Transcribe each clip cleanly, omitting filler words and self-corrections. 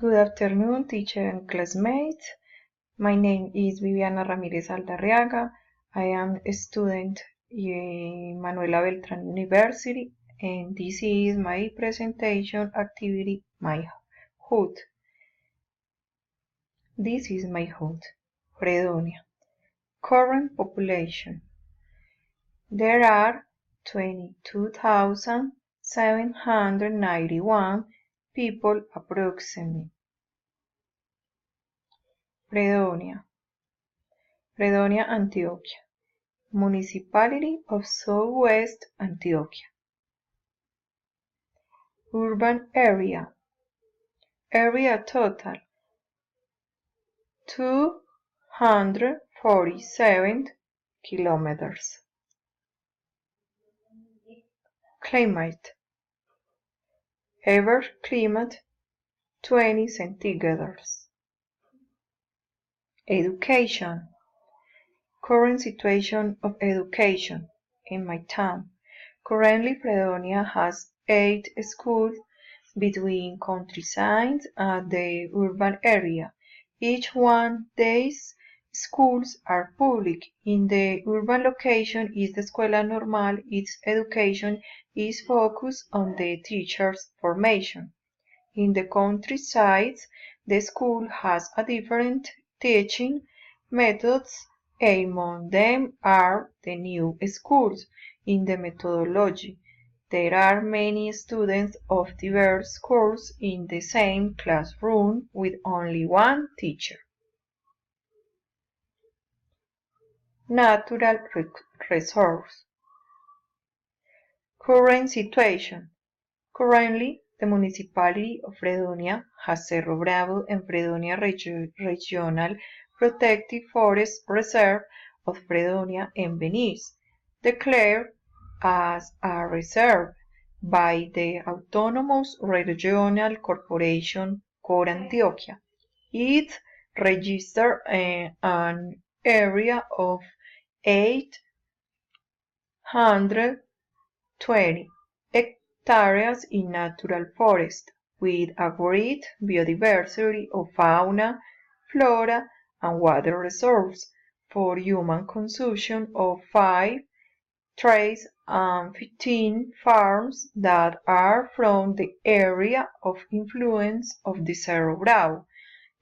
Good afternoon, teacher and classmates. My name is Viviana Ramirez Aldarriaga. I am a student in Manuela Beltrán University, and this is my presentation activity, my hood. This is my hood, Fredonia. Current population. There are 22,791 people approximately. Fredonia, Antioquia, Municipality of Southwest Antioquia. Urban area, total 247 kilometers. Climate, average climate 20 centigrades. Education, current situation of education in my town. Currently, Fredonia has 8 schools between countryside and the urban area. Each one these schools are public. In the urban location is the Escuela Normal. Its education is focused on the teacher's formation. In the countryside, the school has a different teaching methods. Among them are the new schools. In the methodology, there are many students of diverse schools in the same classroom with only one teacher. Natural resource. Current situation. Currently, the municipality of Fredonia has Cerro Bravo and Fredonia Regional Protected Forest Reserve of Fredonia and Benice, declared as a reserve by the Autonomous Regional Corporation Cor Antioquia. It registered an area of 820 hectares in natural forest, with a great biodiversity of fauna, flora, and water resources for human consumption of 5 trails and 15 farms that are from the area of influence of the Cerro Bravo.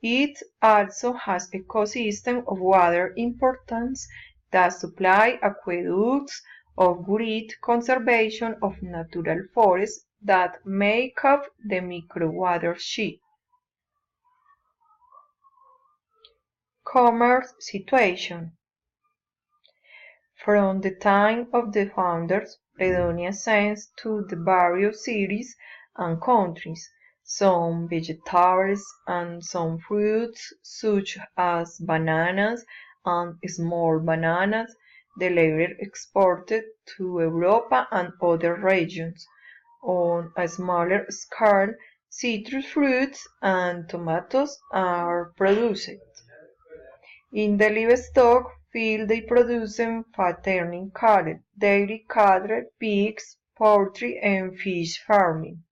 It also has ecosystem of water importance that supply aqueducts of great conservation of natural forests that make up the micro-watershed. Commerce situation. From the time of the founders, Fredonia sends to the various cities and countries some vegetables and some fruits such as bananas and small bananas, the later exported to Europa and other regions. On a smaller scale, citrus fruits and tomatoes are produced. In the livestock field they produce fattening cattle, dairy cattle, pigs, poultry and fish farming.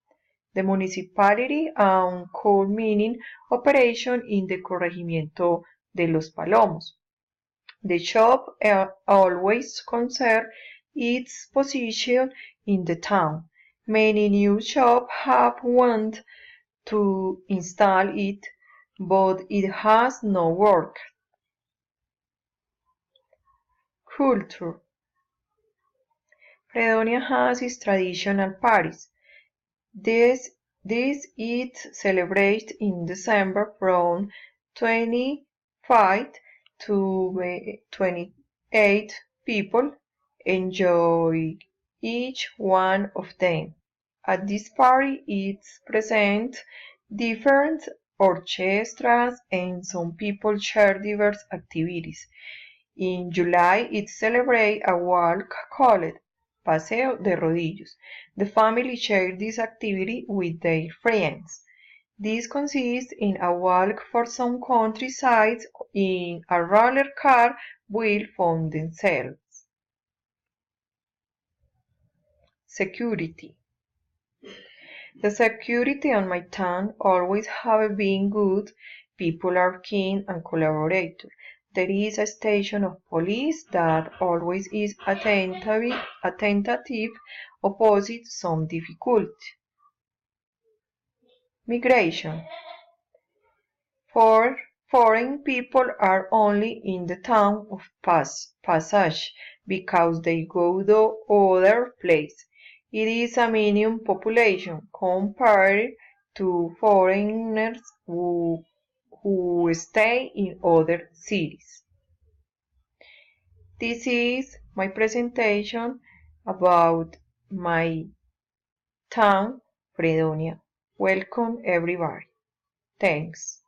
The municipality owns coal mining operation in the corregimiento de Los Palomos. The shop always conserves its position in the town. Many new shops have wanted to install it, but it has no work. Culture. Fredonia has its traditional parties. This is celebrated in December from 25 to 28 people enjoy each one of them. At this party it's present different orchestras and some people share diverse activities. In July it celebrates a walk called Paseo de Rodillos. The family shares this activity with their friends. This consists in a walk for some countryside in a roller car will found themselves. Security. The security on my town always have been good. People are keen and collaborative. There is a station of police that always is attentive opposite some difficulty. Migration. Foreign people are only in the town of passage because they go to other place. It is a minimum population compared to foreigners who stay in other cities. This is my presentation about my town, Fredonia. Welcome everybody. Thanks.